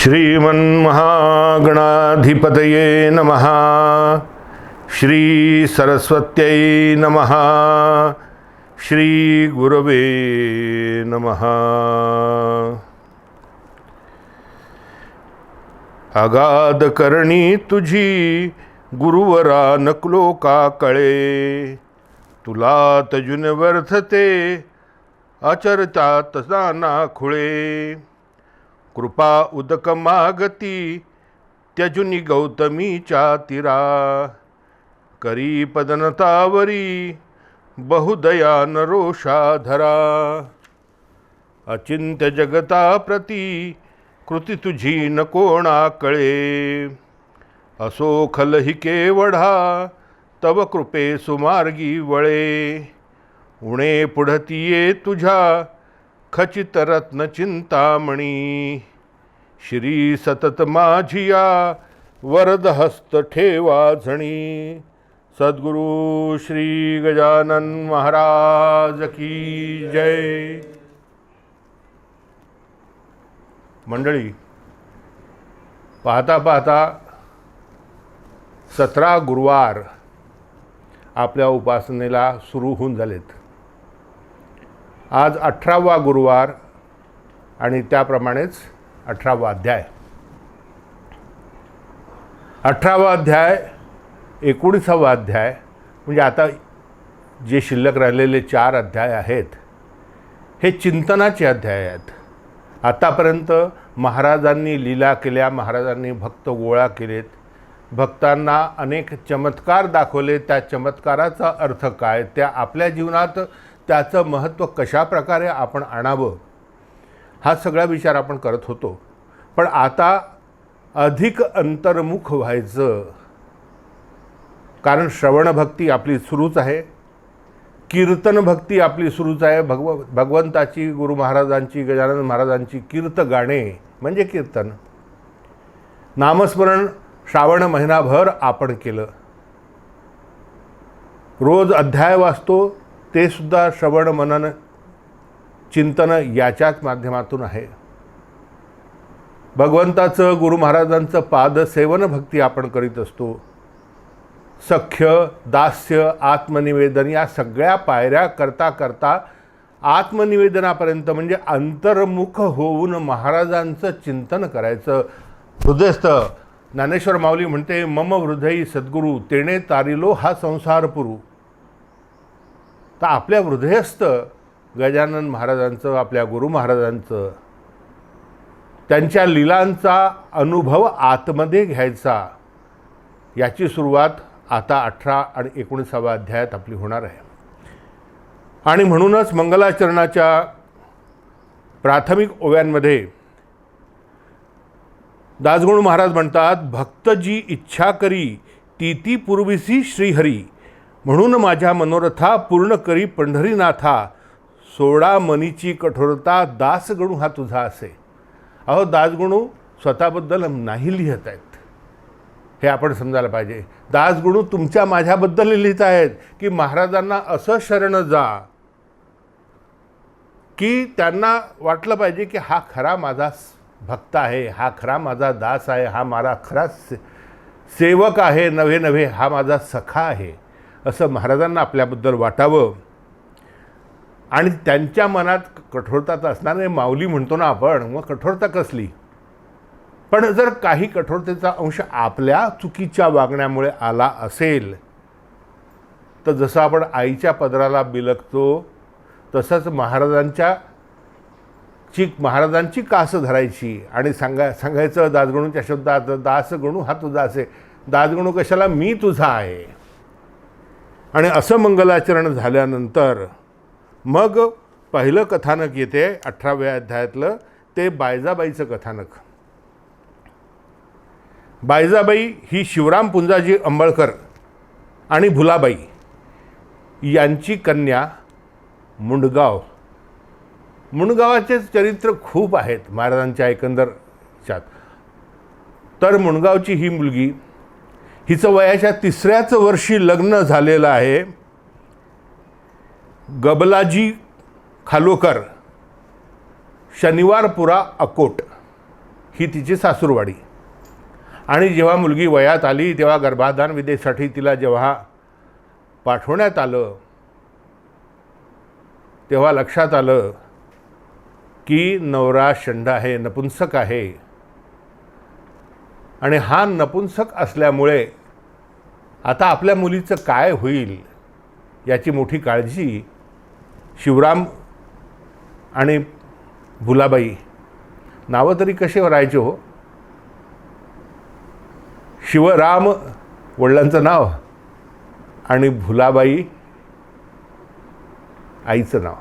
श्रीमन्महागणाधिपतये नमः। श्री सरस्वत्यै नमः। श्री गुरवे नमः। अगाध करणी तुझी गुरुवरा नकलो का कळे, तुला तजुन व्यर्थते आचरता तसा ना खुळे। कृपा उदक मागती त्यजुनी गौतमीच्या तीरा, करी पदनतावरी बहुदया नरोषा धरा। अचिंत्य जगता प्रती कृती तुझी न कोणा कळे, असो खलही केवढा तव कृपे सुमार्गी वळे। उणे पुढतीये तुझ्या खचित रत्न चिंतामणी, श्री सतत माझिया वरद हस्त ठेवा झणी। सद्गुरु श्री गजानन महाराज की जय। मंडळी, पाहता पाहता 17 गुरुवार आपल्या उपासनेला सुरू होऊन झालेत। आज 18वा गुरुवार आणि त्याप्रमाणेच 18वा अध्याय। 18वा अध्याय 19वा अध्याय म्हणजे आता जे शिल्लक राहिलेले 4 अध्याय आहेत हे चिंतनाचे अध्याय आहेत। आतापर्यंत महाराजांनी लीला केल्या, महाराजांनी भक्त गोळा केलेत, भक्तांना अनेक चमत्कार दाखवले। त्या चमत्काराचा अर्थ काय, त्या आपल्या जीवनात त्याचं महत्त्व कशा प्रकारे आपण आणावं, हा सगळा विचार आपण करत होतो। पण आता अधिक अंतर्मुख व्हायचं, कारण श्रवणभक्ती आपली सुरूच आहे, कीर्तन भक्ती आपली सुरूच आहे। भगवंताची, गुरु महाराजांची, गजानन महाराजांची कीर्त गाणे म्हणजे कीर्तन। नामस्मरण श्रावण महिनाभर आपण केलं, रोज अध्याय वाचतो, ते सुद्धा श्रवण मनन चिंतन याच्याच माध्यमातून आहे। भगवंताचं, गुरु महाराजांचं पादसेवन भक्ती आपण करीत असतो। सख्य, दास्य, आत्मनिवेदन या सगळ्या पायऱ्या करता करता आत्मनिवेदनापर्यंत म्हणजे अंतर्मुख होऊन महाराजांचं चिंतन करायचं। हृदयस्थ ज्ञानेश्वर माऊली म्हणते, मम हृदयी सद्गुरू तेणे तारिलो हा संसार पुरू। तर आपल्या हृदयस्थ गजानन महाराजांचं, आपल्या गुरु महाराजांचं, त्यांच्या लीलांचा अनुभव आतमध्ये घ्यायचा, याची सुरुवात आता 18 आणि 19वा अध्यायात आपली होणार आहे। आणि म्हणूनच मंगलाचरणाच्या प्राथमिक ओव्यांमध्ये दासगणू महाराज म्हणतात, भक्त जी इच्छा करी ती ती पूर्वीसी श्रीहरी, म्हणून माझ्या मनोरथा पूर्ण करी पंढरीनाथा, सोडा मनीची कठोरता दासगणू हा तुझा असे। अहो, दासगणू स्वतःबद्दल नाही लिहित आहेत, हे आपण समजायला पाहिजे। दासगणू तुमच्या माझ्याबद्दल लिहित आहेत की महाराजांना असं शरण जा की त्यांना वाटलं पाहिजे की हा खरा माझा भक्त आहे, हा खरा माझा दास आहे, हा माझा खरा सेवक आहे, नव्हे नव्हे हा माझा सखा आहे, असं महाराजांना आपल्याबद्दल वाटावं। आणि त्यांच्या मनात कठोरता असणार नाही। माऊली म्हणतो ना आपण, मग कठोरता कसली? पण जर काही कठोरतेचा अंश आपल्या चुकीच्या वागण्यामुळे आला असेल, तर जसं आपण आईच्या पदराला बिलगतो तसंच महाराजांची कास धरायची आणि सांगायचं दासगणूच्या शब्दात, दासगणू हा तुझा असे, दासगणू कशाला, मी तुझा आहे। आणि असं मंगलाचरण झाल्यानंतर मग पहिलं कथानक येते 18व्या अध्यायातलं, ते बायजाबाईचं कथानक। बायजाबाई ही शिवराम पुंजाजी अंबळकर आणि भुलाबाई यांची कन्या मुंडगाव। मुंडगावाचे चरित्र खूप आहेत महाराजांच्या एकंदरच्यात। तर मुंडगावची ही मुलगी, हिचं वयाच्या 3ऱ्याच वर्षी लग्न झालेलं आहे गबलाजी खालोकर, शनिवारपुरा अकोट ही तिची सासूरवाडी. आणि जेव्हा मुलगी वयात आली तेव्हा गर्भाधान विधेसाठी तिला जेव्हा पाठवण्यात आलं तेव्हा लक्षात आलं की नवरा शंड आहे, नपुंसक आहे. आणि हा नपुंसक असल्यामुळे आता आपल्या मुलीचं काय होईल याची मोठी काळजी शिवराम आणि भुलाबाई, नावं तरी कसे राहायचे हो, शिवराम वडिलांचं नाव आणि भुलाबाई आईचं नाव.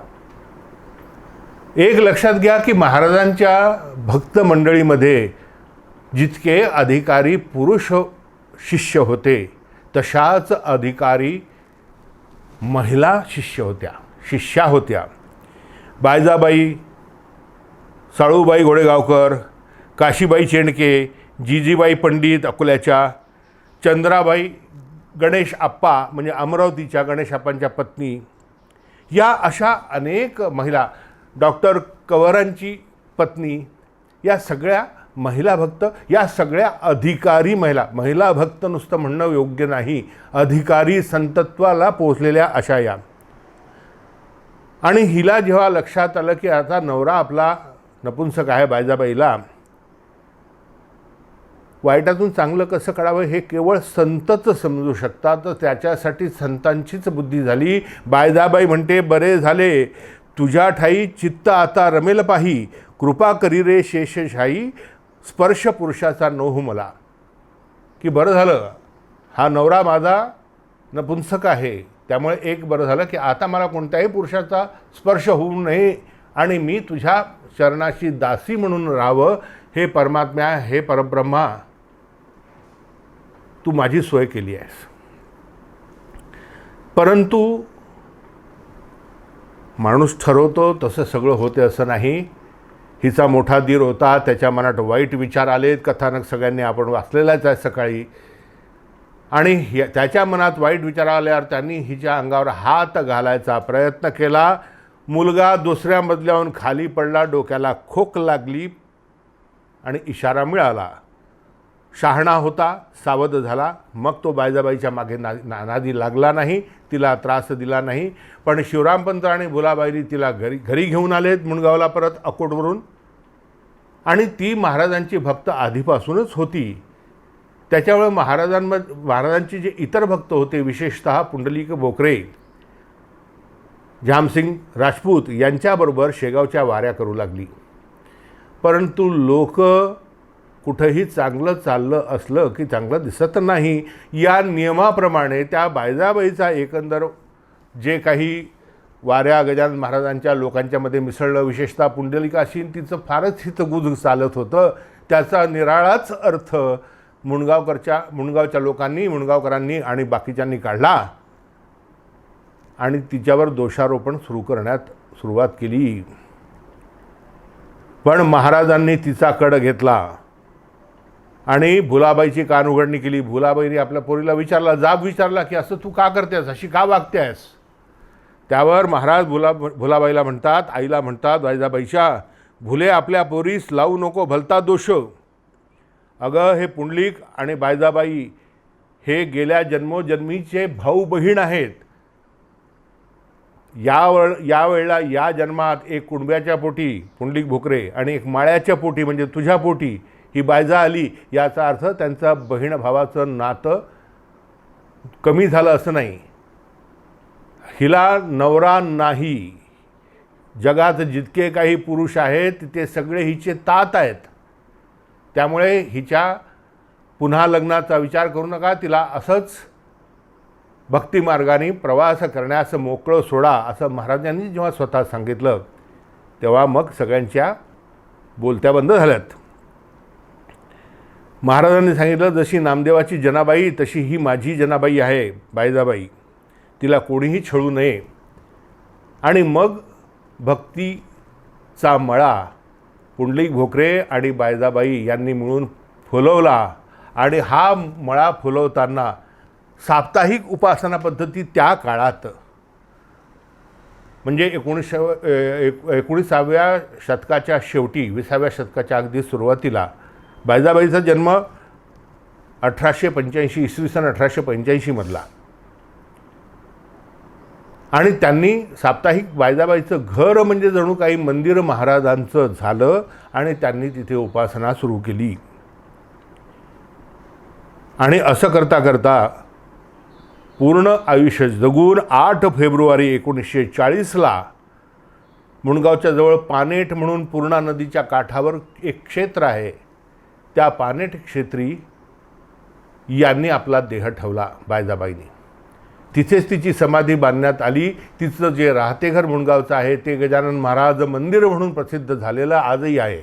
एक लक्षात घ्या की महाराजांच्या भक्त मंडळीमध्ये जितके अधिकारी पुरुष शिष्य होते तशाच अधिकारी महिला शिष्या होत्या. बायजाबाई, साळूबाई घोडेगावकर, काशीबाई चेंडके, जिजीबाई पंडित अकोल्याच्या, चंद्राबाई गणेश आप्पा म्हणजे अमरावतीच्या गणेश आप्पांच्या पत्नी, या अशा अनेक महिला, डॉक्टर कवरांची पत्नी, या सगळ्या महिला भक्त, या सगळ्या अधिकारी महिला भक्त नुसतं म्हणणं योग्य नाही, अधिकारी संतत्वाला पोहोचलेल्या अशा या. आणि हिला जेव्हा लक्षात आलं की आता नवरा आपला नपुंसक आहे, बायजाबाईला वाईटातून चांगलं कसं काढावं हे केवळ संतच समजू शकतात. तर त्याच्यासाठी संतांचीच बुद्धी झाली. बायजाबाई म्हणते, बरे झाले तुझ्या ठाई चित्त आता रमेल पाही, कृपा करी रे शेषशाही, स्पर्श पुरुषाचा नोह मला. की बरं झालं हा नवरा माझा नपुंसक आहे, त्यामुळे एक बरं झालं की आता मला कोणत्याही पुरुषाचा स्पर्श होऊ नये आणि मी तुझ्या चरणाशी दासी म्हणून राहावं. हे परमात्म्या, हे परब्रह्मा, तू माझी सोय केली आहेस. परंतु माणूस ठरवतो तसं सगळं होते असं नाही. हिचा मोठा दीर होता, त्याच्या मनात वाईट विचार आलेत, कथानक सगळ्यांनी आपण वाचलेलाच आहे सकाळी. आणि त्याच्या मनात वाईट विचार आल्यावर त्यांनी हिच्या अंगावर हात घालायचा प्रयत्न केला. मुलगा दुसऱ्या मजल्यावरून खाली पडला, डोक्याला खोक लागली आणि इशारा मिळाला. शहाणा होता, सावध झाला. मग तो बायजाबाईच्या मागे नादी लागला नाही, तिला त्रास दिला नाही. पण शिवरामपंत आणि भुलाबाईनी तिला घरी घेऊन आलेत मुणगावला परत अकोटवरून. आणि ती महाराजांची भक्त आधीपासूनच होती. त्याच्यामुळे महाराजांचे जे इतर भक्त होते, विशेषतः पुंडलिक बोकरे, झामसिंग राजपूत यांच्याबरोबर शेगावच्या वाऱ्या करू लागली. परंतु लोक कुठंही चांगलं चाललं असलं की चांगलं दिसत नाही. या नियमाप्रमाणे त्या बायजाबाईचा एकंदर जे काही वाऱ्या गजानन महाराजांच्या लोकांच्यामध्ये मिसळलं, विशेषतः पुंडलिकाशी तिचं फारच हितगुज चालत होतं. त्याचा निराळाच अर्थ मुणगावच्या लोकांनी, मुणगावकरांनी आणि बाकीच्यांनी काढला आणि तिच्यावर दोषारोपण सुरू करण्यात सुरुवात केली. पण महाराजांनी तिचा कड घेतला आणि भुलाबाईची कान उघडणी केली. भुलाबाईने आपल्या पोरीला विचारला, जाब विचारला की असं तू का करतेस, अशी का वागतेस. त्यावर महाराज भुलाबाईला म्हणतात, आईला म्हणतात बायजाबाईच्या, भुले आपल्या पोरीस लावू नको भलता दोष. अगं हे पुंडलिक आणि बायजाबाई हे गेल्या जन्मोजन्मीचे भाऊ बहीण आहेत. यावेळेला या जन्मात एक कुणब्याच्या पोटी पुंडलिक भोकरे आणि एक माळ्याच्या पोटी म्हणजे तुझ्या पोटी ही बायजा आली. याचा अर्थ त्यांचं बहीण भावाचं नातं कमी झालं असं नाही. हिला नवरा नाही. जगात जितके काही पुरुष आहेत ते सगळे हिचे तात आहेत. त्यामुळे हिच्या पुन्हा लग्नाचा विचार करू नका. तिला असंच भक्तिमार्गाने प्रवास करण्यास मोकळं सोडा, असं महाराजांनी जेव्हा स्वतः सांगितलं तेव्हा मग सगळ्यांच्या बोलत्या बंद झाल्यात. महाराजांनी सांगितलं, जशी नामदेवाची जनाबाई तशी ही माझी जनाबाई आहे बायजाबाई, तिला कोणीही छळू नये. आणि मग भक्तीचा मळा पुंडलिक भोकरे आणि बायजाबाई यांनी मिळून फुलवला. आणि हा मळा फुलवताना साप्ताहिक उपासना पद्धती त्या काळात म्हणजे 19व्या शतकाच्या शेवटी 20व्या शतकाच्या अगदी सुरुवातीला बायजाबाईचा जन्म 1885 इसवी सन 1885मधला, आणि त्यांनी साप्ताहिक बायजाबाईचं घर म्हणजे जणू काही मंदिर महाराजांचं झालं आणि त्यांनी तिथे उपासना सुरू केली. आणि असं करता करता पूर्ण आयुष्य जगून 8 फेब्रुवारी 1940ला मुणगावच्या जवळ पानेठ म्हणून पूर्णा नदीच्या काठावर एक क्षेत्र आहे, त्या पानेठ क्षेत्री यांनी आपला देह ठेवला बायजाबाईंनी. तिथेच तिची समाधी बांधण्यात आली. तिचं जे राहतेघर मुणगावचं आहे ते गजानन महाराज मंदिर म्हणून प्रसिद्ध झालेलं आजही आहे.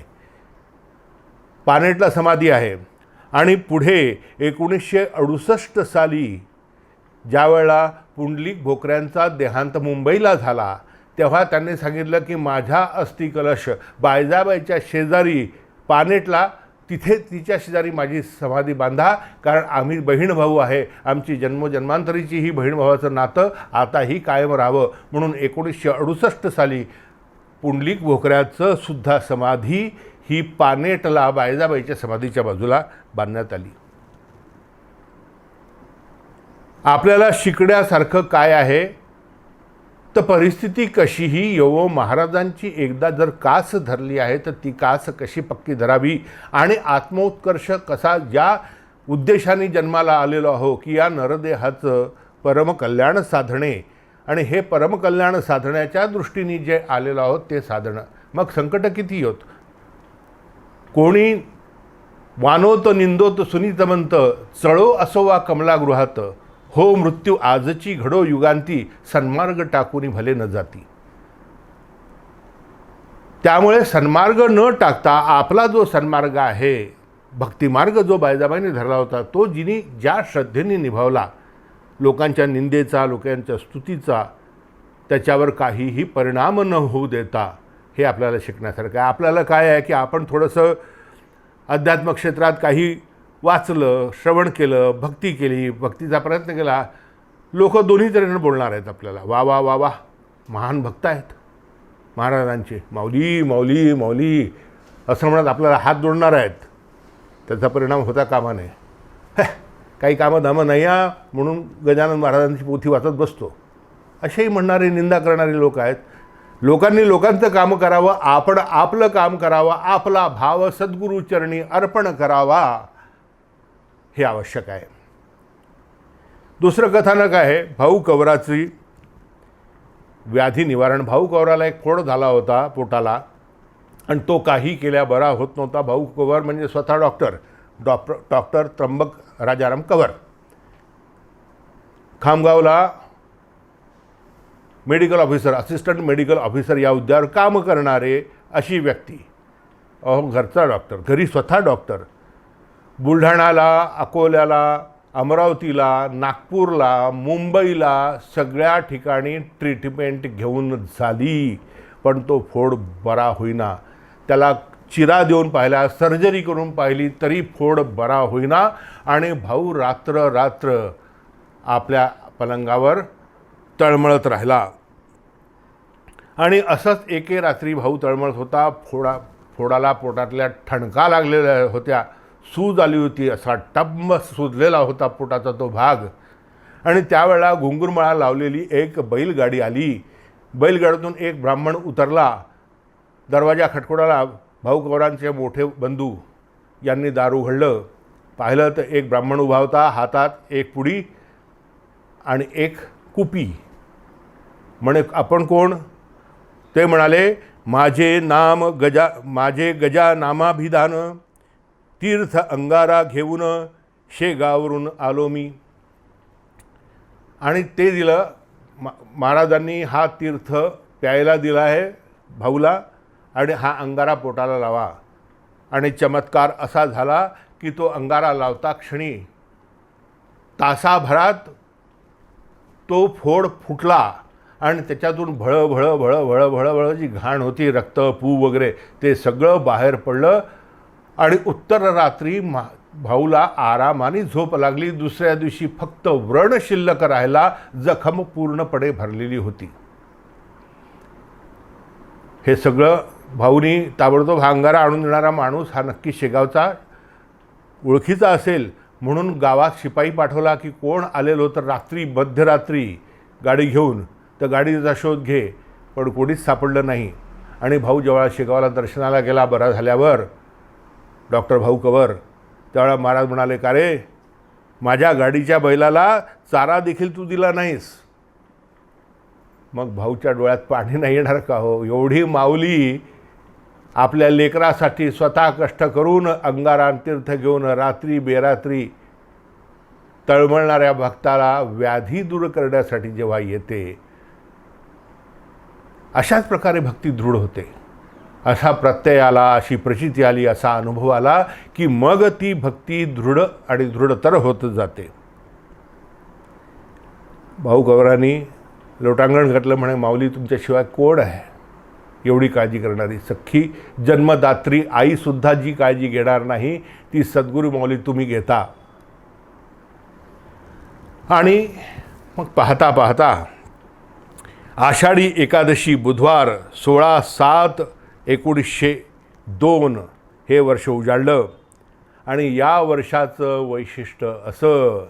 पानेठला समाधी आहे. आणि पुढे 1968 साली ज्यावेळेला पुंडलिक भोकऱ्यांचा देहांत मुंबईला झाला तेव्हा त्यांनी सांगितलं की माझ्या अस्थिकलश बायजाबाईच्या शेजारी पानेठला, तिथे तिच्या शेजारी माझी समाधी बांधा, कारण आम्ही बहीण भाऊ आहे, आमची जन्मजन्मांतरीची ही बहीण भावाचं नातं आताही कायम राहावं म्हणून 1968 साली पुंडलिक भोकऱ्याचं सुद्धा समाधी ही पानेठला बायजाबाईच्या समाधीच्या बाजूला बांधण्यात आली. आपल्याला शिकण्यासारखं काय आहे तर परिस्थिती कशीही येवो, महाराजांची एकदा जर कास धरली आहे तर ती कास कशी पक्की धरावी आणि आत्मोत्कर्ष कसा, ज्या उद्देशाने जन्माला आलेलो आहो की या नरदेहाचं परमकल्याण साधणे, आणि हे परमकल्याण साधण्याच्या दृष्टीने जे आलेलो आहोत ते साधणं. मग संकट किती होत, कोणी वानोत निंदोत सुनीतमंत, चळो असो वा कमलागृहात, हो मृत्यू आजची घडो युगांती, सन्मार्ग टाकूनी भले न जाती. त्यामुळे सन्मार्ग न टाकता आपला जो सन्मार्ग आहे, भक्तिमार्ग जो बायजाबाईंनी धरला होता, तो जिनी ज्या श्रद्धेने निभावला, लोकांच्या निंदेचा, लोकांच्या स्तुतीचा त्याच्यावर काहीही परिणाम न होऊ देता, हे आपल्याला शिकण्यासारखं आहे. आपल्याला काय आहे की आपण थोडंसं अध्यात्म क्षेत्रात काही वाचलं, श्रवण केलं, भक्ती केली, भक्तीचा प्रयत्न केला, लोक दोन्ही तऱ्हेनं बोलणार आहेत आपल्याला, वा वा वा वा महान भक्त आहेत महाराजांचे, माऊली माऊली माऊली असं म्हणत आपल्याला हात जोडणार आहेत. त्याचा परिणाम होता कामा नये. काही कामं धामं नाही या म्हणून गजानन महाराजांची पोथी वाचत बसतो, असेही म्हणणारे, निंदा करणारे लोक आहेत. लोकांनी लोकांचं काम करावं, आपण आपलं काम करावं, आपला भाव सद्गुरूचरणी अर्पण करावा, हे आवश्यक आहे. दुसरं कथानक आहे भाऊ कवराची व्याधी निवारण. भाऊ कवराला एक फोड झाला होता पोटाला आणि तो काही केल्या बरा होत नव्हता. भाऊ कवर म्हणजे स्वतः डॉक्टर त्र्यंबक राजाराम कवर, खामगावला medical officer, assistant medical officer या हुद्द्यावर काम करणारे अशी व्यक्ती. घरचा डॉक्टर, घरी स्वतः डॉक्टर. बुलढाणाला, अकोल्याला, अमरावतीला, नागपूरला, मुंबईला सगळ्या ठिकाणी ट्रीटमेंट घेऊन झाली, पण तो फोड बरा होईना. त्याला चिरा देऊन पाहिला, सर्जरी करून पाहिली, तरी फोड बरा होईना. आणि भाऊ रात्र रात्र आपल्या पलंगावर तळमळत राहिला. आणि असंच एके रात्री भाऊ तळमळत होता. फोडाला पोटातल्या ठणका लागलेल्या होत्या, सूज आली होती, असा टंब सुजलेला होता पोटाचा तो भाग. आणि त्यावेळेला घुंगुरमाळा लावलेली एक बैलगाडी आली. बैलगाडीतून एक ब्राह्मण उतरला. दरवाजा खटखटाला. भाऊ कवरांचे मोठे बंधू यांनी दार उघडलं. पाहिलं तर एक ब्राह्मण उभा होता, हातात एक पुडी आणि एक कुपी. म्हणे आपण कोण? ते म्हणाले माझे गजा नामाभिधान, तीर्थ अंगारा घेऊन शेगावरून आलो मी. आणि ते दिलं महाराजांनी. हा तीर्थ प्यायला दिला आहे भाऊला आणि हा अंगारा पोटाला लावा. आणि चमत्कार असा झाला की तो अंगारा लावता क्षणी तासाभरात तो फोड फुटला आणि त्याच्यातून भळ भळ भळ भळ भळ भळ जी घाण होती, रक्त, पू वगैरे, ते सगळं बाहेर पडलं. आणि उत्तर रात्री भाऊला आरामाने झोप लागली. दुसऱ्या दिवशी फक्त व्रण शिल्लक राहिला, जखम पूर्णपणे भरलेली होती. हे सगळं भाऊनी ताबडतोब हा अंगारा आणून देणारा माणूस हा नक्की शेगावचा ओळखीचा असेल म्हणून गावात शिपाई पाठवला की कोण आलेलो तर रात्री मध्यरात्री गाडी घेऊन तर गाडीचा शोध घे, पण कोणीच सापडलं नाही. आणि भाऊ जेव्हा शेगावला दर्शनाला गेला बरा झाल्यावर, डॉक्टर भाऊ कवर, त्यावेळा महाराज म्हणाले, का रे, माझ्या गाडीच्या बैलाला चारा देखील तू दिला नाहीस. मग भाऊच्या डोळ्यात पाणी नाही येणार का हो? एवढी माऊली आपल्या लेकरासाठी स्वतः कष्ट करून अंगारान तीर्थ घेऊन रात्री बेरात्री तळमळणाऱ्या भक्ताला व्याधी दूर करण्यासाठी जेव्हा येते, अशाच प्रकारे भक्ती दृढ होते. असा प्रत्यय आला, अशी प्रचिती आली, असा अनुभव आला की मग ती भक्ती दृढ आणि दृढतर होत जाते. भाऊ गौरांनी लोटांगण घातलं, म्हणे, माऊली तुमच्याशिवाय कोण आहे एवढी काळजी करणारी? सख्खी जन्मदात्री आईसुद्धा जी काळजी घेणार नाही ती सद्गुरू माऊली तुम्ही घेता. आणि मग पाहता पाहता आषाढी एकादशी बुधवार 16/7/1902 हे वर्ष उजाडलं. आणि या वर्षाचं वैशिष्ट्य असं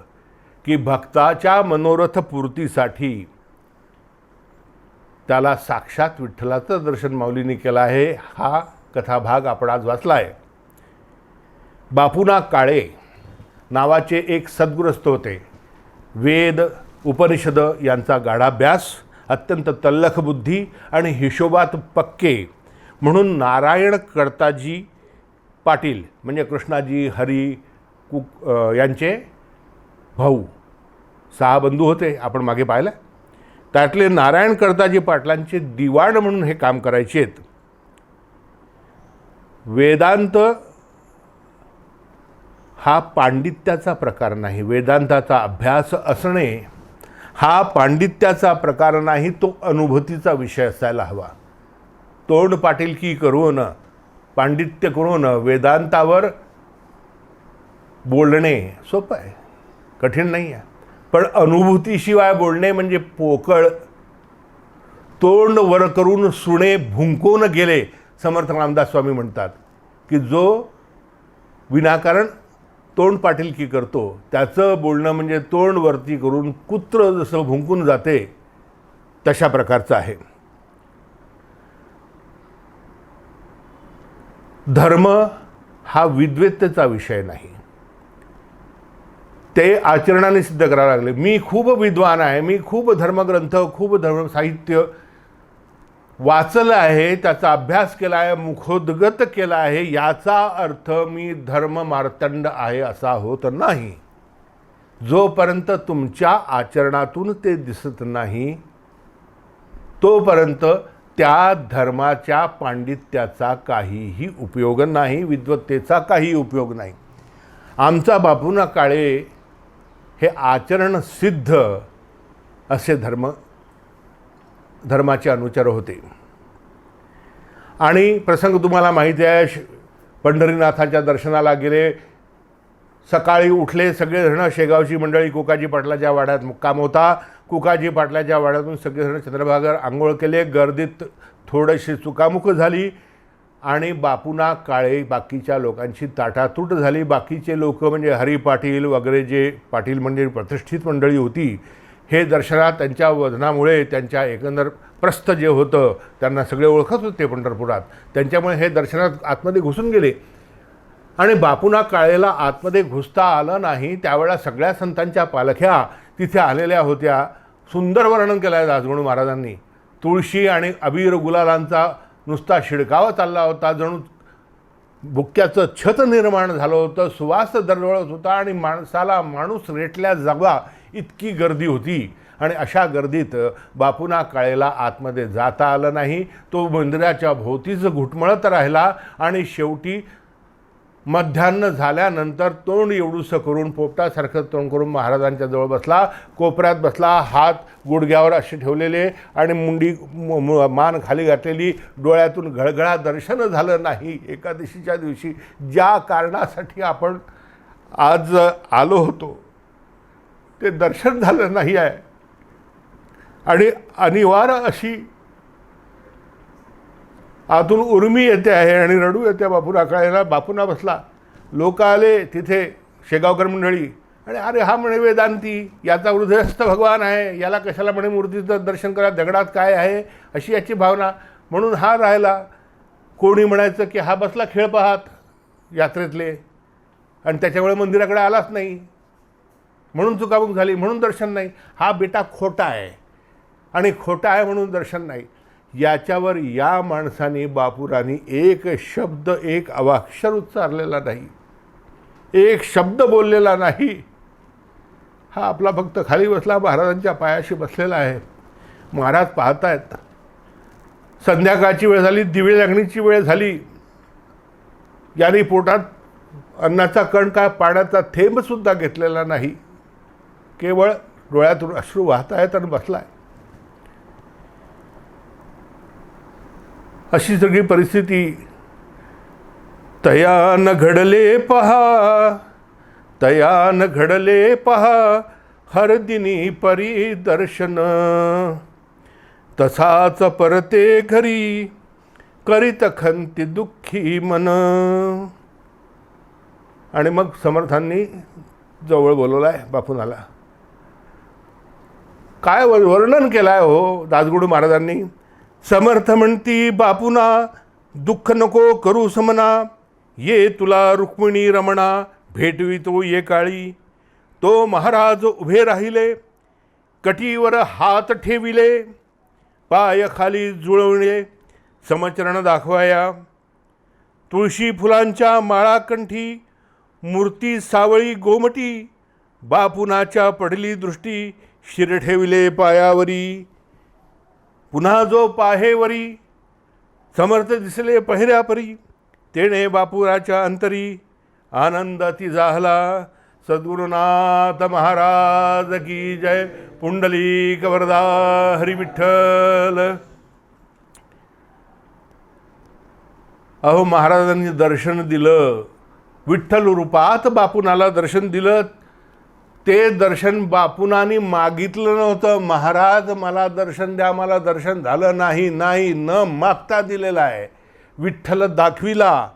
की भक्ताच्या मनोरथ पूर्तीसाठी त्याला साक्षात विठ्ठलाचं दर्शन माऊलींनी केलं आहे. हा कथाभाग आपण आज वाचला आहे. बापूना काळे नावाचे एक सद्गुरस्त होते. वेद उपनिषद यांचा गाढाभ्यास, अत्यंत तल्लख बुद्धी आणि हिशोबात पक्के म्हणून नारायण कर्ताजी पाटील म्हणजे कृष्णाजी हरी यांचे भाऊ 6 बंधू होते, आपण मागे पाहिलं. त्यातले नारायण कर्ताजी पाटलांचे दिवाण म्हणून हे काम करायचेत. वेदांत हा पांडित्याचा प्रकार नाही, वेदांताचा अभ्यास असणे हा पांडित्याचा प्रकार नाही, तो अनुभूतीचा विषय असायला हवा. तोंड पाटीलकी करून, पांडित्य करून वेदांतावर बोलणे सोपं आहे, कठीण नाही आहे. पण अनुभूतीशिवाय बोलणे म्हणजे पोकळ. तोंड वर करून सुणे भुंकून गेले. समर्थ रामदास स्वामी म्हणतात की जो विनाकारण तोंड पाटीलकी करतो त्याचं बोलणं म्हणजे तोंड वरती करून कुत्र जसं भुंकून जाते तशा प्रकारचं आहे. धर्म हा विद्वत्तेचा विषय नाही, ते आचरणाने सिद्ध करावं लागले. मी खूप विद्वान आहे, मी खूप धर्मग्रंथ, खूप धर्मसाहित्य वाचलं आहे, त्याचा अभ्यास केला आहे, मुखोद्गत केला आहे, याचा अर्थ मी धर्म मार्तंड आहे असा होत नाही. जोपर्यंत तुमच्या आचरणातून ते दिसत नाही तोपर्यंत त्या धर्माच्या पांडित्याचा काहीही उपयोग नाही, विद्वत्तेचा काही उपयोग नाही. आमचा बापूना काळे हे आचरण सिद्ध असे धर्माचे अनुचर होते. आणि प्रसंग तुम्हाला माहिती आहे, पंढरीनाथाच्या दर्शनाला गेले. सकाळी उठले सगळेजण, शेगावची मंडळी कुकाजी पाटलाच्या वाड्यात मुक्काम होता. कुकाजी पाटलाच्या वाड्यातून सगळेजण चंद्रभागेवर आंघोळ केले. गर्दीत थोडीशी चुकामुक झाली आणि बापूना काळे बाकीच्या लोकांची ताटातूट झाली. बाकीचे लोक म्हणजे हरी पाटील वगैरे जे पाटील म्हणजे प्रतिष्ठित मंडळी होती, हे दर्शनात त्यांच्या वजनामुळे, त्यांच्या एकंदर प्रस्थ जे होतं, त्यांना सगळे ओळखत होते पंढरपुरात, त्यांच्यामुळे हे दर्शनात आतमध्ये घुसून गेले. आणि बापूना काळेला आतमध्ये घुसता आलं नाही. त्यावेळेला सगळ्या संतांच्या पालख्या तिथे आलेल्या होत्या. सुंदर वर्णन केलं आहे दासगणू महाराजांनी. तुळशी आणि अबीर गुलालांचा नुसता शिडकावा चालला होता, जणू बुक्क्याचं छत निर्माण झालं होतं, सुवास दरवळत होता आणि माणसाला माणूस रेटल्या जावा इतकी गर्दी होती. आणि अशा गर्दीत बापूना काळेला आतमध्ये जाता आलं नाही. तो मंदिराच्या भोवतीच घुटमळत राहिला आणि शेवटी मध्यान्ह झाल्यानंतर तोंड एवढूसं करून, पोपटासारखं तोंड करून महाराजांच्या जवळ बसला, कोपऱ्यात बसला, हात गुडघ्यावर असे ठेवलेले आणि मुंडी मान खाली घातलेली, डोळ्यातून घळघळा दर्शन झालं नाही. एकादशीच्या दिवशी ज्या कारणासाठी आपण आज आलो होतो ते दर्शन झालं नाही आहे. आणि अनिवार्य अशी आतून उर्मी येते आहे आणि रडू येते बापूना काळेला. बापूना बसला लोक आले तिथे शेगावकर मंडळी, आणि अरे हा म्हणे वेदांती, याचा हृदयस्थ भगवान आहे, याला कशाला म्हणे मूर्तीचं दर्शन करा, दगडात काय आहे, अशी याची भावना. म्हणून हा राहिला. कोणी म्हणायचं की हा बसला खेळ पाहत यात्रेतले, आणि त्याच्यामुळे मंदिराकडे आलाच नाही, म्हणून चुकामुक झाली, म्हणून दर्शन नाही. हा बेटा खोटा आहे, आणि खोटा आहे म्हणून दर्शन नाही. याच्यावर या माणसाने, बापूरांनी एक शब्द, एक अवाक्षर उच्चारलेला नाही, एक शब्द बोललेला नाही. हा आपला फक्त खाली बसला, महाराजांच्या पायाशी बसलेला आहे. महाराज पाहतायत. संध्याकाळची वेळ झाली, दिवे लागणीची वेळ झाली. याने पोटात अन्नाचा कण काय, पाण्याचा थेंबसुद्धा घेतलेला नाही, केवळ डोळ्यातून अश्रू वाहत आहेत आणि बसलाय. अशी सगळी परिस्थिती. तया न घडले पहा, तया न घडले पहा, हर दिनी परी दर्शन, तसाच परते घरी, करीत खंती दुःखी मन. आणि मग समर्थांनी जवळ बोलवलाय बापूनाला. काय वर्णन केलं आहे हो दासगुरू महाराजांनी. समर्थ म्हणती बापूना, दुःख नको करू समना, ये तुला रुक्मिणी रमणा, भेटवितो ये काळी. तो महाराज उभे राहिले, कटीवर हात ठेविले, पाय खाली जुळवणे, समचरण दाखवाया. तुळशी फुलांच्या माळा कंठी, मूर्ती सावळी गोमटी, बापुनाच्या पडली दृष्टी, शिर ठेविले पायावरी. पुन्हा जो पाहेवरी, समर्थ दिसले पहिऱ्यापरी, तेणे बापुराच्या अंतरी, आनंदाती जाहला. सद्गुरुनाथ महाराज की जय. पुंडलिक वरदा हरी विठ्ठल. अहो महाराजांनी दर्शन दिलं, विठ्ठल रूपात बापुनाला दर्शन दिलं. ते दर्शन बापुनांनी मागितलं नव्हतं. महाराज मला दर्शन द्या, मला दर्शन झालं नाही, नाही न मागता दिलेला आहे. विठ्ठल दाखविला,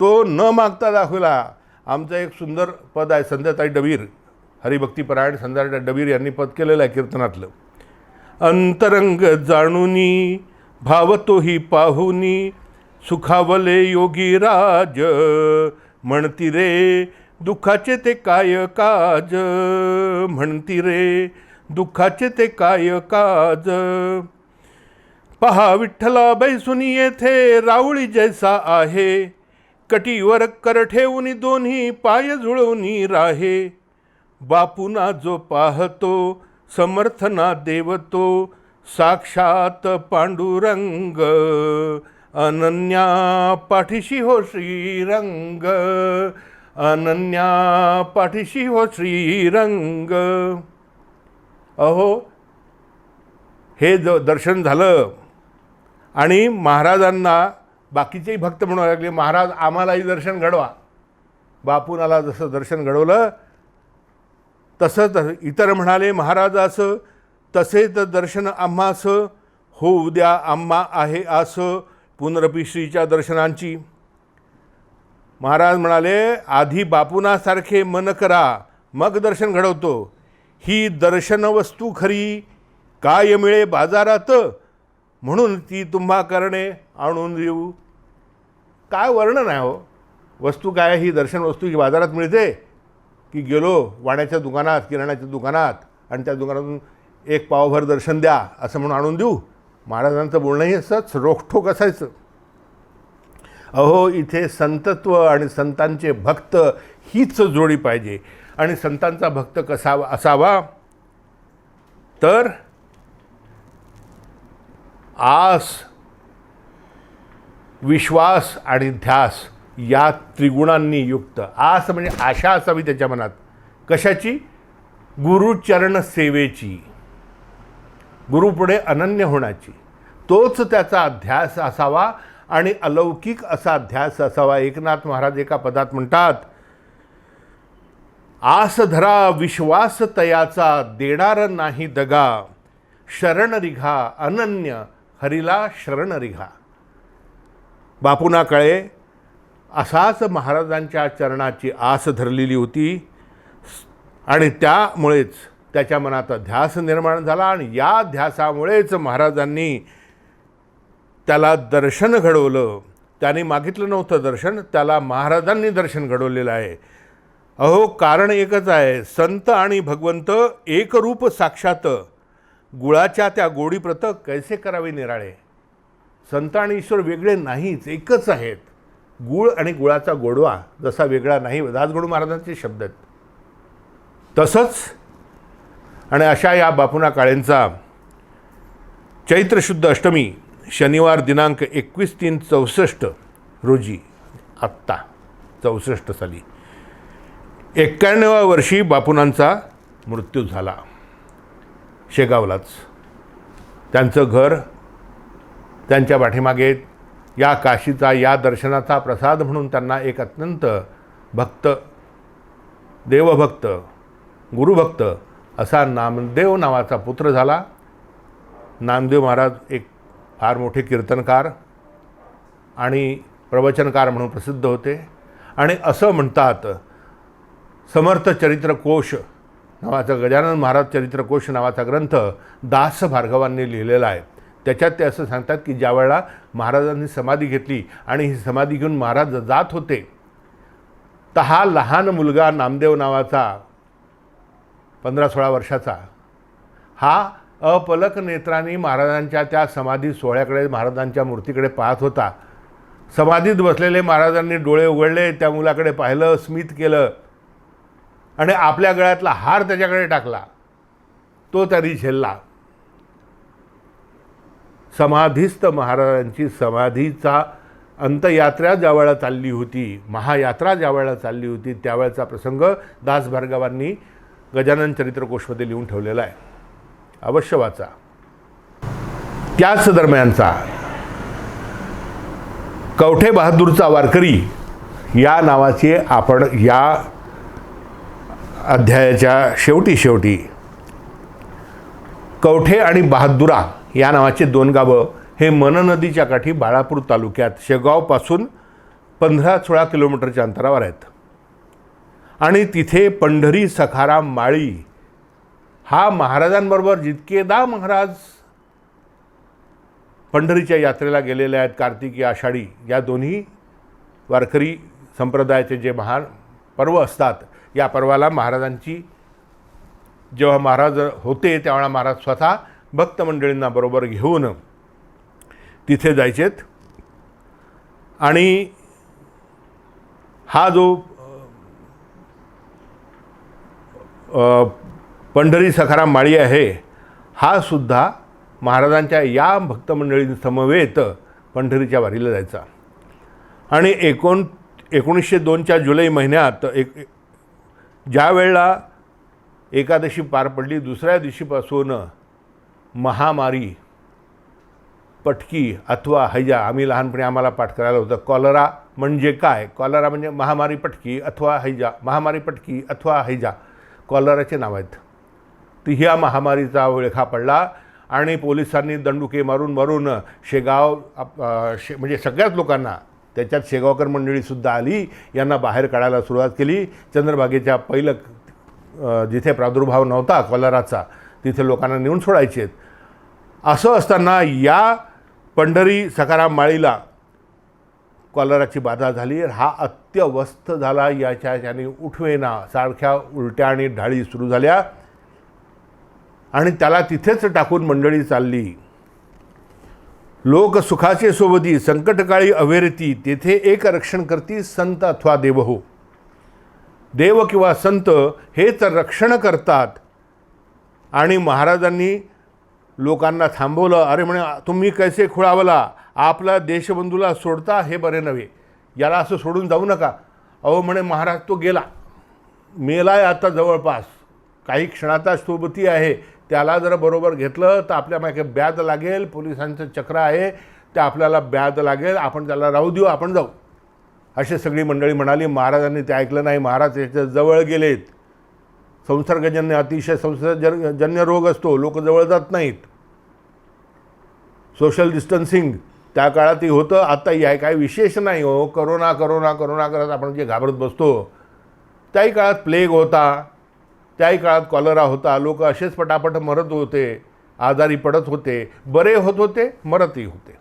तो न मागता दाखविला. आमचं एक सुंदर पद आहे, संध्याताई डबीर, हरिभक्तीपरायण संध्याताई डबीर यांनी पद केलेलं आहे कीर्तनातलं. अंतरंग जाणूनी, भाव तोही पाहुनी, सुखावले योगी राज, म्हणती रे दुःखाचे ते काय काज, म्हणती रे दुःखाचे ते काय काज. पहा विठ्ठला बैसुनी येथे, राऊळी जैसा आहे, कटीवर कर ठेवून दोन्ही पाय जुळवूनी राहे. बापुना जो पाहतो, समर्थना देवतो, साक्षात पांडुरंग, अनन्या पाठीशी हो श्रीरंग, अनन्या पाठीशी हो श्रीरंग. अहो हे दर्शन झालं, आणि महाराजांना बाकीचेही भक्त म्हणू लागले, महाराज आम्हालाही दर्शन घडवा. बापुनाला जसं दर्शन घडवलं तसंच इतर म्हणाले, महाराज असं तसेच दर्शन आम्हास होऊ द्या, आम्हा आहे असं पुनरपी श्रीच्या दर्शनांची. महाराज म्हणाले, आधी बापुनासारखे मन करा, मग दर्शन घडवतो. ही दर्शन वस्तू खरी, काय मिळे बाजारात, म्हणून ती तुम्हा करणे आणून देऊ. काय वर्णन आहे हो. वस्तू काय, ही दर्शन वस्तू ही बाजारात मिळते की गेलो वाण्याच्या दुकानात, किराण्याच्या दुकानात, आणि त्या दुकानातून एक पावभर दर्शन द्या असं म्हणून आणून देऊ. महाराजांचं बोलणंही असंच रोखठोक असायचं. अहो इथे संतत्व आणि संतांचे भक्त हीच जोडी पाहिजे. आणि संतांचा भक्त कसा असावा तर आस, विश्वास आणि ध्यास या त्रिगुणांनी युक्त. आस म्हणजे आशा असावी त्याच्या मनात. कशाची? गुरुचरण सेवेची, गुरुपुढे अनन्य होण्याची. तोच त्याचा ध्यास असावा आणि अलौकिक असा ध्यास असावा. एकनाथ महाराज एका पदात म्हणतात, आस धरा विश्वास तयाचा, देणार नाही दगा, शरण रिघा अनन्य हरीला शरण रिघा. बापुना कळे असाच महाराजांच्या चरणाची आस धरलेली होती आणि त्यामुळेच त्याच्या मनात ध्यास निर्माण झाला आणि या ध्यासामुळेच महाराजांनी त्याला दर्शन घडवलं. त्याने मागितलं नव्हतं दर्शन, त्याला महाराजांनी दर्शन घडवलेलं आहे. अहो, कारण एकच आहे, संत आणि भगवंत एकरूप साक्षात, गुळाच्या त्या गोडीप्रत कैसे करावे निराळे. संत आणि ईश्वर वेगळे नाहीच, एकच आहेत. गुळ आणि गुळाचा गोडवा जसा वेगळा नाही, दासगणू महाराजांचे शब्द आहेत. तसंच आणि अशा या बापूना काळेंचा चैत्र शुद्ध अष्टमी शनिवार दिनांक 21/3/64 रोजी, आत्ता 64 साली 91व्या वर्षी बापूंचा मृत्यू झाला. शेगावलाच त्यांचं घर, त्यांच्या पाठीमागे या काशीचा, या दर्शनाचा प्रसाद म्हणून त्यांना एक अत्यंत भक्त, देवभक्त, गुरुभक्त असा नामदेव नावाचा पुत्र झाला. नामदेव महाराज एक फार मोठे कीर्तनकार आणि प्रवचनकार म्हणून प्रसिद्ध होते. आणि असं म्हणतात, समर्थ चरित्रकोश नावाचा, गजानन महाराज चरित्रकोश नावाचा ग्रंथ दास भार्गवांनी लिहिलेला आहे. त्याच्यात ते असं सांगतात की ज्या वेळेला महाराजांनी समाधी घेतली आणि ही समाधी घेऊन महाराज जात होते, तर हा लहान मुलगा नामदेव नावाचा 15-16 वर्षाचा, हा अपलक नेत्रांनी महाराजांच्या त्या समाधी सोहळ्याकडे, महाराजांच्या मूर्तीकडे पाहत होता. समाधीत बसलेले महाराजांनी डोळे उघडले, त्या मुलाकडे पाहिलं, स्मित केलं आणि आपल्या गळ्यातला हार त्याच्याकडे टाकला. तो तरी झेलला. समाधीस्थ महाराजांची समाधीचा अंतयात्रा ज्यावेळेला चालली होती, महायात्रा ज्यावेळेला चालली होती, त्यावेळेचा प्रसंग दास भार्गवांनी गजानन चरित्रकोशमध्ये लिहून ठेवलेला आहे. अवश्य वाचा. त्याच दरम्यानचा कवठे बहादूरचा वारकरी या नावाची आपण या अध्यायाच्या शेवटी कवठे आणि बहादुरा या नावाचे 2 गावं हे मन नदीच्या काठी बाळापूर तालुक्यात शेगावपासून 15-16 किलोमीटरच्या अंतरावर आहेत. आणि तिथे पंढरी सखाराम माळी हा महाराजांबरोबर जितकेदा महाराज पंढरीच्या यात्रेला गेलेले आहेत, कार्तिकी आषाढी या दोन्ही वारकरी संप्रदायाचे जे महान पर्व असतात, या पर्वाला महाराजांची, जेव्हा महाराज होते त्यावेळा महाराज स्वतः भक्त मंडळींना बरोबर घेऊन तिथे जायचेत. आणि हा जो पंढरी सखाराम माळी आहे, हा सुद्धा महाराजांच्या या भक्तमंडळींसमवेत पंढरीच्या वारीला जायचा. आणि 1902च्या जुलै महिन्यात ज्या वेळेला एकादशी पार पडली, दुसऱ्या दिवशीपासून महामारी, पटकी अथवा हैजा, आम्ही लहानपणी आम्हाला पाठ करायला होतं. कॉलरा म्हणजे काय? कॉलरा म्हणजे महामारी, पटकी अथवा हैजा, महामारी, पटकी अथवा हैजा, कॉलराचे नाव आहेत. तर ह्या महामारीचा विळखा पडला आणि पोलिसांनी दंडुके मारून शेगाव म्हणजे सगळ्याच लोकांना, त्याच्यात शेगावकर मंडळीसुद्धा आली, यांना बाहेर काढायला सुरुवात केली. चंद्रभागेच्या पहिलं जिथे प्रादुर्भाव नव्हता कॉलराचा, तिथे लोकांना नेऊन सोडायचे. असं असताना या पंढरी सखाराम माळीला कॉलराची बाधा झाली. हा अत्यवस्थ झाला. याच्याने उठवेना, सारख्या उलट्या आणि ढाळी सुरू झाल्या आणि त्याला तिथेच टाकून मंडळी चालली. लोक सुखाचे सोबती, संकटकाळी अवेरती, तेथे एक रक्षण करती, संत अथवा देव हो. देव किंवा संत हेच रक्षण करतात. आणि महाराजांनी लोकांना थांबवलं. अरे म्हणे, तुम्ही कैसे खुळावला, आपला देशबंधूला सोडता हे बरे नव्हे, याला असं सोडून जाऊ नका. अहो म्हणे, महाराज तो गेला, मेलाय आता, जवळपास काही क्षणाचा सोबती आहे, त्याला जर बरोबर घेतलं तर आपल्या मागे ब्याद लागेल, पोलिसांचं चक्र आहे, ते आपल्याला ब्याद लागेल, आपण त्याला राहू देऊ, आपण जाऊ. अशी सगळी मंडळी म्हणाली. महाराजांनी ते ऐकलं नाही. महाराज त्याच्या जवळ गेलेत. संसर्गजन्य, अतिशय संसर्गजन्य रोग असतो, लोक जवळ जात नाहीत. सोशल डिस्टन्सिंग त्या काळातही होतं, आताही आहे, काही विशेष नाही हो. करोना करोना करोना करत आपण जे घाबरत बसतो, त्याही काळात प्लेग होता, त्याही काळात कॉलरा होता. लोक असेच पटापट मरत होते, आजारी पडत होते, बरे होत होते, मरतही होते.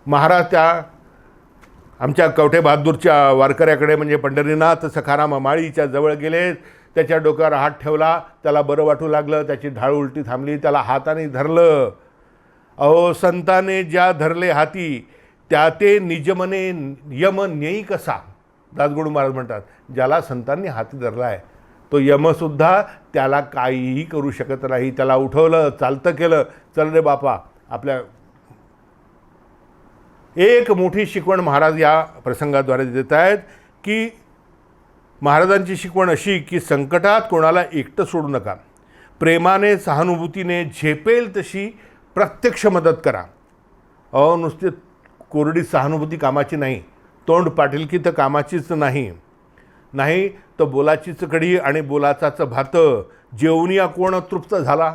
महाराज त्या आमच्या कवठे बहादूरच्या वारकऱ्याकडे म्हणजे पंढरीनाथ सखाराम माळीच्या जवळ गेले. त्याच्या डोक्यावर हात ठेवला, त्याला बरं वाटू लागलं, त्याची ढाळ उलटी थांबली, त्याला हाताने धरलं. अहो संताने ज्या धरले हाती, त्या ते निजमने यम नेई कसा. दासगुरू महाराज म्हणतात, ज्याला संतांनी हाती धरला आहे तो यमसुद्धा त्याला काहीही करू शकत नाही. त्याला उठवलं, चालतं केलं, चल रे बापा आपल्या. एक मोठी शिकवण महाराज या प्रसंगाद्वारे देत आहेत की महाराजांची शिकवण अशी की संकटात कोणाला एकटं सोडू नका. प्रेमाने सहानुभूतीने झेपेल तशी प्रत्यक्ष मदत करा. अहो नुसती कोरडी सहानुभूती कामाची नाही, तोंड पाटीलकी तर कामाचीच नाही. नाही तर बोलाचीच कढी आणि बोलाचाच भात, जेवणिया कोण तृप्त झाला.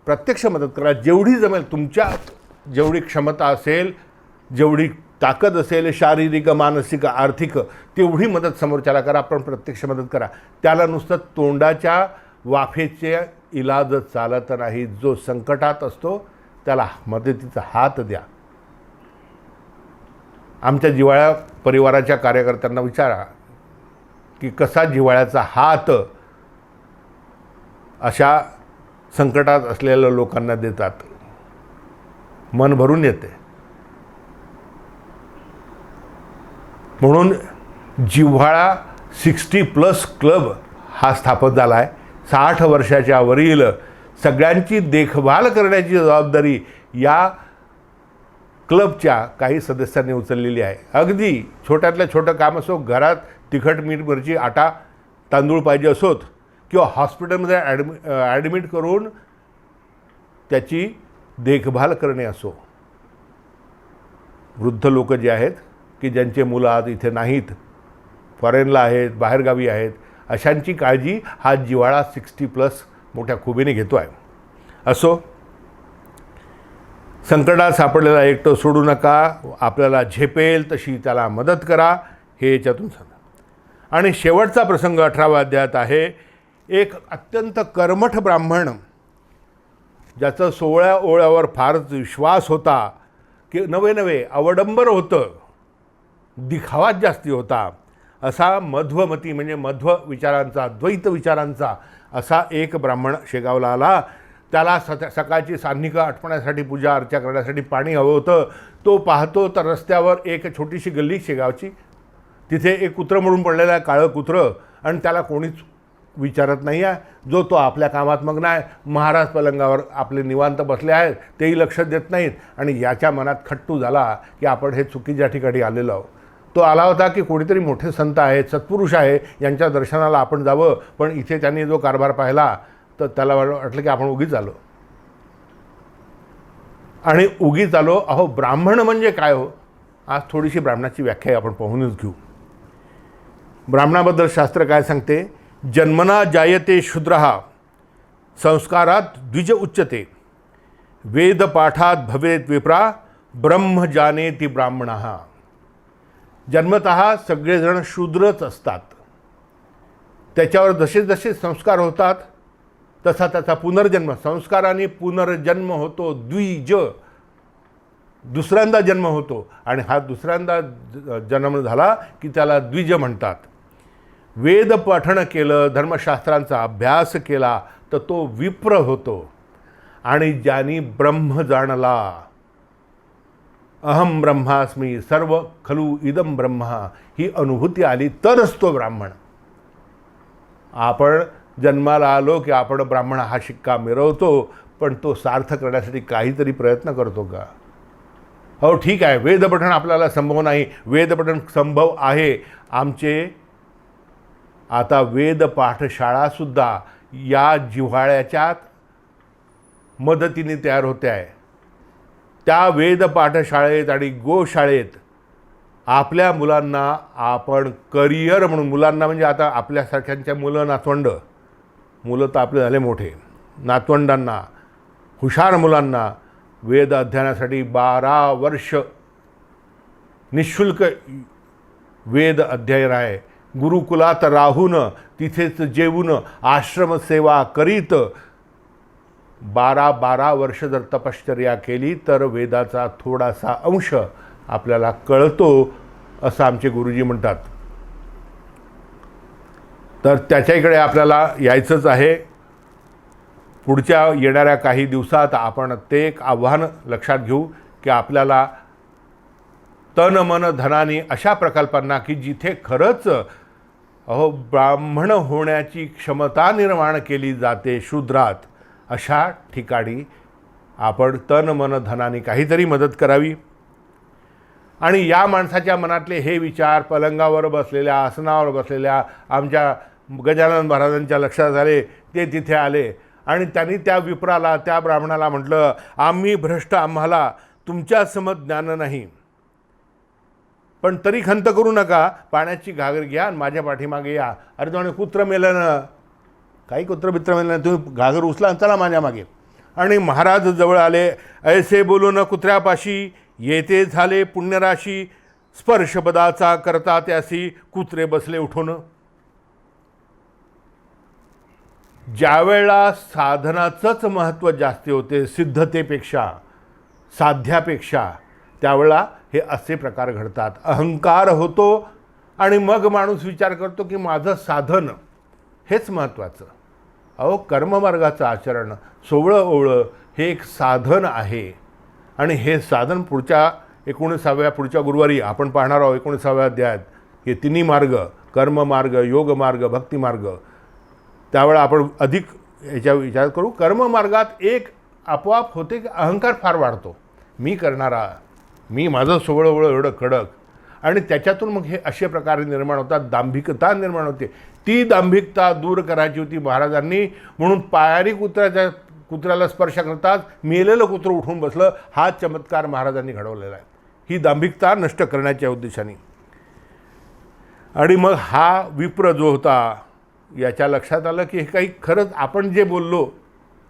प्रत्यक्ष मदत करा, जेवढी जमेल तुमच्यात जेवढी क्षमता असेल, जेवढी ताकद असेल, शारीरिक मानसिक आर्थिक, तेवढी मदत समोरच्याला करा. पण प्रत्यक्ष मदत करा. त्याला नुसतं तोंडाच्या वाफेचे इलाज चालत नाही. जो संकटात असतो त्याला मदतीचा हात द्या. आमच्या जिव्हाळ्या परिवाराच्या कार्यकर्त्यांना विचारा की कसा जिव्हाळ्याचा हात अशा संकटात असलेल्या लोकांना देतात. मन भरून येते. म्हणून जिव्हाळा 60+ क्लब हा स्थापन झाला आहे. 60 वर्षाच्या वरील सगळ्यांची देखभाल करण्याची जबाबदारी या क्लबच्या काही सदस्यांनी उचललेली आहे. अगदी छोट्यातल्या छोटं काम असो, घरात तिखट मीठ मिरची आटा तांदूळ पाहिजे असोत, किंवा हॉस्पिटलमध्ये ॲडमिट करून त्याची देखभाल करणे असो. वृद्ध लोक जे आहेत की ज्यांचे मुलं आज इथे नाहीत, फॉरेनला आहेत, बाहेरगावी आहेत, अशांची काळजी हा जिव्हाळा 60+ मोठ्या खुबीने घेतो आहे. असो, संकटात सापडलेला एकटं सोडू नका. आपल्याला झेपेल तशी त्याला मदत करा, हे याच्यातून सांगा. आणि शेवटचा प्रसंग 18व्या अध्यायात आहे. एक अत्यंत कर्मठ ब्राह्मण, ज्याचं 16 ओळ्यावर फारच विश्वास होता, की नवे अवडंबर होतं, दिखावाच जास्ती होता, असा मध्वमती म्हणजे मध्व विचारांचा, द्वैत विचारांचा असा एक ब्राह्मण शेगावला आला. त्याला सकाळची सान्निक आटपण्यासाठी, पूजा अर्चा करण्यासाठी पाणी हवं होतं. तो पाहतो तर रस्त्यावर एक छोटीशी गल्ली शेगावची, तिथे एक कुत्रं म्हणून पडलेलं आहे, काळं कुत्रं, आणि त्याला कोणीच विचारत नाही आहे. जो तो आपल्या कामात मग्न आहे. महाराज पलंगावर आपले निवांत बसले आहेत, तेही लक्ष देत नाहीत. आणि याच्या मनात खट्टू झाला की आपण हे चुकीच्या ठिकाणी आलेलो आहोत. तो आला होता की कोणीतरी मोठे संत आहेत, सत्पुरुष आहे, यांच्या दर्शनाला आपण जावं. पण इथे त्यांनी जो कारभार पाहिला तर त्याला वाटलं की आपण उगीच आलो. आणि उगीच आलो. अहो ब्राह्मण म्हणजे काय हो? आज थोडीशी ब्राह्मणाची व्याख्या आपण पाहूनच घेऊ. ब्राह्मणाबद्दल शास्त्र काय सांगते? जन्मना जायते शूद्रः संस्कारात द्विज उच्यते, वेदपाठात भवेत विप्रा ब्रह्म जानेति ब्राह्मणः. जन्मतः सगळेजण शूद्रच असतात. त्याच्यावर जसे जसे संस्कार होतात तसा त्याचा पुनर्जन्म, संस्काराने पुनर्जन्म होतो. द्विज, दुसऱ्यांदा जन्म होतो. आणि हा दुसऱ्यांदा जन्म झाला की त्याला द्विज म्हणतात. वेद पठण केलं, धर्मशास्त्रांचा अभ्यास केला तर तो विप्र होतो. आणि ज्यांनी ब्रह्म जाणला, अहम ब्रह्मास्मी सर्व खलु इदम ब्रह्म, ही अनुभूती आली तरच तो ब्राह्मण. आपण जन्माला आलो की आपण ब्राह्मण हा शिक्का मिरवतो, पण तो सार्थ करण्यासाठी काहीतरी प्रयत्न करतो का? हो ठीक आहे, वेदपठण आपल्याला संभव नाही, वेदपठण संभव आहे. आमचे आता वेद पाठशाळासुद्धा या जिव्हाळ्याच्या मदतीने तयार होते आहे. त्या वेद पाठशाळेत आणि गोशाळेत आपल्या मुलांना आपण करिअर म्हणून, मुलांना म्हणजे आता आपल्यासारख्यांच्या मुलं तर आपले झाले मोठे, नातवंडांना, हुशार मुलांना वेद अध्ययनासाठी 12 वर्ष निःशुल्क वेद अध्ययन आहे. गुरुकुलात राहून तिथेच जेवून आश्रमसेवा करीत 12 वर्ष जर तपश्चर्या केली तर वेदाचा थोडासा अंश आपल्याला कळतो असं आमचे गुरुजी म्हणतात. तर त्याच्याकडे आपल्याला यायचंच आहे. पुढच्या येणाऱ्या काही दिवसात आपण ते एक आव्हान लक्षात घेऊ की आपल्याला तन मन धनानी अशा प्रकल्पांना की जिथे खरंच ब्राह्मण होण्याची क्षमता निर्माण केली जाते शूद्रात, अशा ठिकाणी आपण तन मन धनानी काहीतरी मदत करावी. आणि या माणसाच्या मनातले हे विचार पलंगावर बसलेल्या, आसनावर बसलेल्या आमच्या गजानन महाराजांच्या लक्षात आले. ते तिथे आले आणि त्यांनी त्या विप्राला, त्या ब्राह्मणाला म्हटलं, आम्ही भ्रष्ट, आम्हाला तुमच्या समज ज्ञान नाही, पण तरी खंत करू नका, पाण्याची घागर घ्या आणि माझ्या पाठीमागे या. अरे तुम्ही कुत्र मेलं ना, काही कुत्रबित्र मेलं ना, तुम्ही घागर उचला चला माझ्या मागे. आणि महाराज जवळ आले. ऐसे बोलून कुत्र्यापाशी येते झाले पुण्यराशी, स्पर्शपदाचा करता त्यासी कुत्रे बसले उठून. ज्यावेळेला साधनाचंच महत्त्व जास्ती होते सिद्धतेपेक्षा, साध्यापेक्षा, त्यावेळेला हे असे प्रकार घडतात. अहंकार होतो आणि मग माणूस विचार करतो की माझं साधन हेच महत्त्वाचं. अहो, कर्ममार्गाचं आचरण, सोवळं ओवळं हे एक साधन आहे. आणि हे साधन पुढच्या गुरुवारी आपण पाहणार आहोत 19व्या अध्यायात. हे तिन्ही मार्ग, कर्ममार्ग, योगमार्ग, भक्तिमार्ग, त्यावेळेला आपण अधिक याच्या विचार करू. कर्ममार्गात एक आपोआप होते की अहंकार फार वाढतो. मी करणारा, मी माझं सोवळं एवढं कडक, आणि त्याच्यातून मग हे असे प्रकारे निर्माण होतात, दांभिकता निर्माण होते. ती दांभिकता दूर करायची होती महाराजांनी. म्हणून पायारी कुत्र्याला स्पर्श करतात मेलेलं कुत्रं उठून बसलं. हा चमत्कार महाराजांनी घडवलेला आहे, ही दांभिकता नष्ट करण्याच्या उद्देशाने. आणि मग हा विप्र जो होता, याच्या लक्षात आलं की हे काही खरंच आपण जे बोललो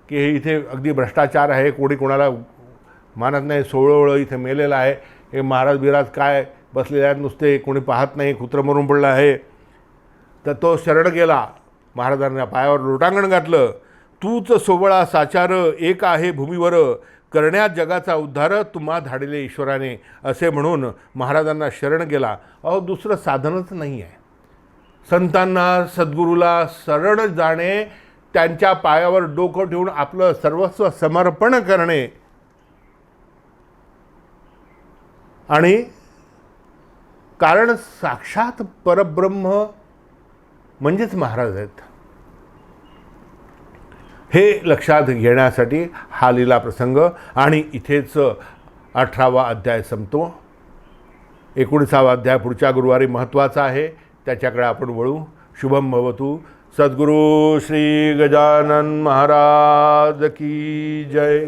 की हे इथे अगदी भ्रष्टाचार आहे, कोणी कोणाला मानत नाही, सोवळं इथे मेलेलं आहे, हे महाराज बिराज काय बसलेले आहेत नुसते, कोणी पाहत नाही, कुत्रं मरून पडलं आहे. तर तो शरण गेला, महाराजांना पायावर लोटांगण घातलं. तूच सोवळा साचार, एक आहे भूमीवर, करण्यात जगाचा उद्धार, तुम्हा धाडिले ईश्वराने, असे म्हणून महाराजांना शरण गेला. अहो, दुसरं साधनच नाही आहे. संतांना, सद्गुरूला शरण जाणे, त्यांच्या पायावर डोकं ठेवून आपलं सर्वस्व समर्पण करणे, आणि कारण साक्षात परब्रह्म म्हणजेच महाराज आहेत, हे लक्षात घेण्यासाठी हा लीला प्रसंग. आणि इथेच 18वा अध्याय संपतो. 19वा अध्याय पुढच्या गुरुवारी महत्त्वाचा आहे, त्याच्याकडे आपण वळू. शुभम भवतु. सद्गुरु श्री गजानन महाराज की जय.